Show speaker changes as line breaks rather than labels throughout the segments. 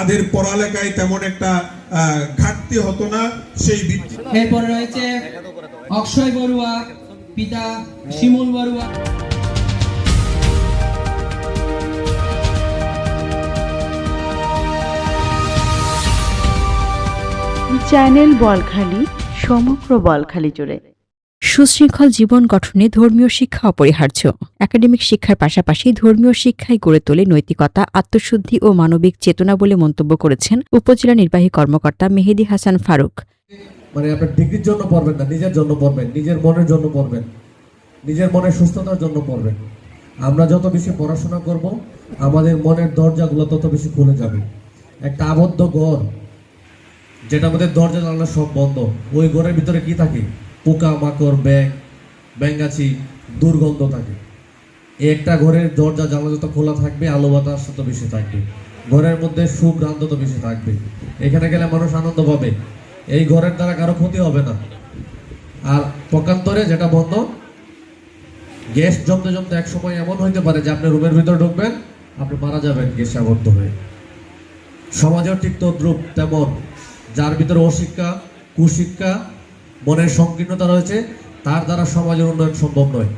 তাদের পড়ালেখায় তেমন একটা ঘাটতি হতো না। সেই
এরপরে রয়েছে অক্ষয় বড়ুয়া, পিতা শিমুল বড়ুয়া।
চ্যানেল বলখালি, সমগ্র বলখালি জুড়ে।
সুশৃঙ্খল জীবন গঠনে ধর্মীয় শিক্ষা অপরিহার্য। একাডেমিক শিক্ষার পাশাপাশি ধর্মীয় শিক্ষাই গড়ে তোলে নৈতিকতা, আত্মশুদ্ধি ও মানবিক চেতনা বলে মন্তব্য করেছেন উপজেলা নির্বাহী কর্মকর্তা মেহেদী হাসান ফারুক।
মানে আপনার ডিগ্রির জন্য পড়বেন না, নিজের জন্য পড়বেন, নিজের মনের জন্য পড়বেন, নিজের মনের সুস্থতার জন্য পড়বেন। আমরা যত বেশি পড়াশোনা করব, আমাদের মনের দরজাগুলো তত বেশি খুলে যাবে। একটা আবদ্ধ ঘর, যেটা আমাদের দরজা জানালা সব বন্ধ, ওই ঘরের ভিতরে কি থাকে? পোকা মাকড়, ব্যাঙাচি, দুর্গন্ধ থাকে। একটা ঘরের দরজা জানালা যত খোলা থাকবে, আলো বাতাস তত বেশি থাকবে, ঘরের মধ্যে সুঘ্রাণ তত বেশি থাকবে। এখানে গেলে মানুষ আনন্দ পাবে, এই ঘরের দ্বারা কারো ক্ষতি হবে না। আর পক্ষান্তরে যেটা বন্ধ, গ্যাস জমতে জমতে এক সময় এমন হইতে পারে যে আপনি রুমের ভিতরে ঢুকবেন, আপনি মারা যাবেন গ্যাসে আবদ্ধ হয়ে। সমাজেও ঠিক তদ্রূপ তেমন, যার ভিতরে অশিক্ষা, কুশিক্ষা, মনের সংকীর্ণতা রয়েছে, তার দ্বারা সমাজের উন্নয়ন সম্ভব নয়।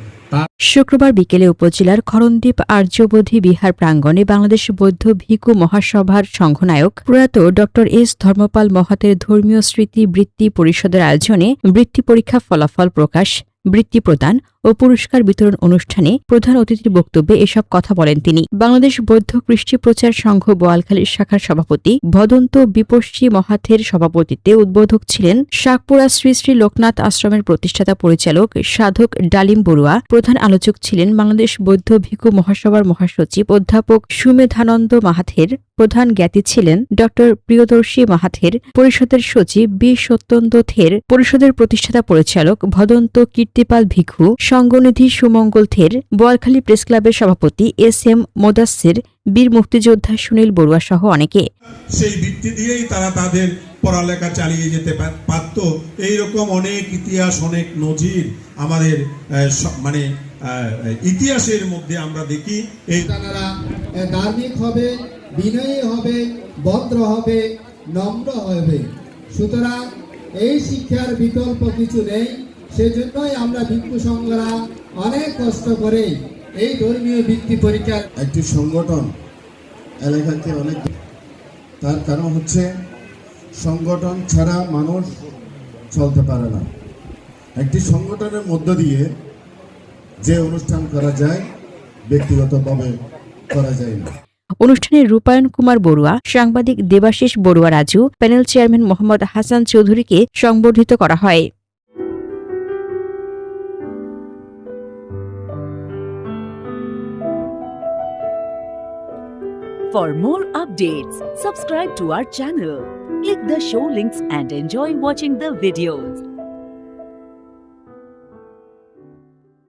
শুক্রবার বিকেলে উপজেলার খরণদ্বীপ আর্যবোধি বিহার প্রাঙ্গণে বাংলাদেশ বৌদ্ধ ভিক্ষু মহাসভার সংঘনায়ক প্রয়াত ড.এস. ধর্মপাল মহাতের ধর্মীয় স্মৃতি বৃত্তি পরিষদের আয়োজনে বৃত্তি পরীক্ষা ফলাফল প্রকাশ, বৃত্তি প্রদান ও পুরস্কার বিতরণ অনুষ্ঠানে প্রধান অতিথির বক্তব্যে এসব কথা বলেন তিনি। বাংলাদেশ বৌদ্ধ কৃষ্টি প্রচার সংঘ বোয়ালখালী শাখার সভাপতি ভদন্ত বিপস্যী মহাথের সভাপতিত্বে উদ্বোধক ছিলেন শাকপুরা শ্রী শ্রী লোকনাথ আশ্রমের প্রতিষ্ঠাতা পরিচালক সাধক ডালিম বড়ুয়া। প্রধান আলোচক ছিলেন বাংলাদেশ বৌদ্ধ ভিক্ষু মহাসভার মহাসচিব অধ্যাপক সুমেধানন্দ মাহাথের। প্রধান জ্ঞাতি ছিলেন ড. প্রিয়দর্শী মাহাথের, পরিষদের সচিব বি সত্যেন্দ্র থের, পরিষদের প্রতিষ্ঠাতা পরিচালক ভদন্ত কীর্তিপাল ভিক্ষু, সঙ্গনিধি সুমঙ্গল থের, বোয়ালখালী প্রেস ক্লাবের সভাপতি এস.এম. মোদাসির, বীর মুক্তিযোদ্ধা সুনীল বড়ুয়া সহ অনেকে।
সেই ভিত্তি দিয়েই তারা তাদের পড়ালেখা চালিয়ে যেতে পারত। এইরকম অনেক ইতিহাস, অনেক নজির আমাদের মানে ইতিহাসের মধ্যে আমরা দেখি। এই
তারা ধার্মিক হবে, বিনয়ী হবে, ভদ্র হবে, নম্র হবে। সুতরাং এই শিক্ষার বিকল্প কিছু নেই। সেজন্যই আমরা ভিক্ষু সংঘরা অনেক কষ্ট করে এই ধর্মীয় বৃত্তি পরীক্ষার
একটি সংগঠন এলাকাতে অনেক, তার কারণ হচ্ছে সংগঠন ছাড়া মানুষ চলতে পারে না। একটি সংগঠনের মধ্য দিয়ে যে অনুষ্ঠান করা যায়, ব্যক্তিগতভাবে করা যায় না।
অনুষ্ঠানে রূপায়ণ কুমার বড়ুয়া, সাংবাদিক দেবাশিস বড়ুয়া রাজু, প্যানেল চেয়ারম্যান মোহাম্মদ হাসান চৌধুরীকে সংবর্ধিত করা হয়।
For more updates, subscribe to our channel, click the show links and enjoy watching the videos.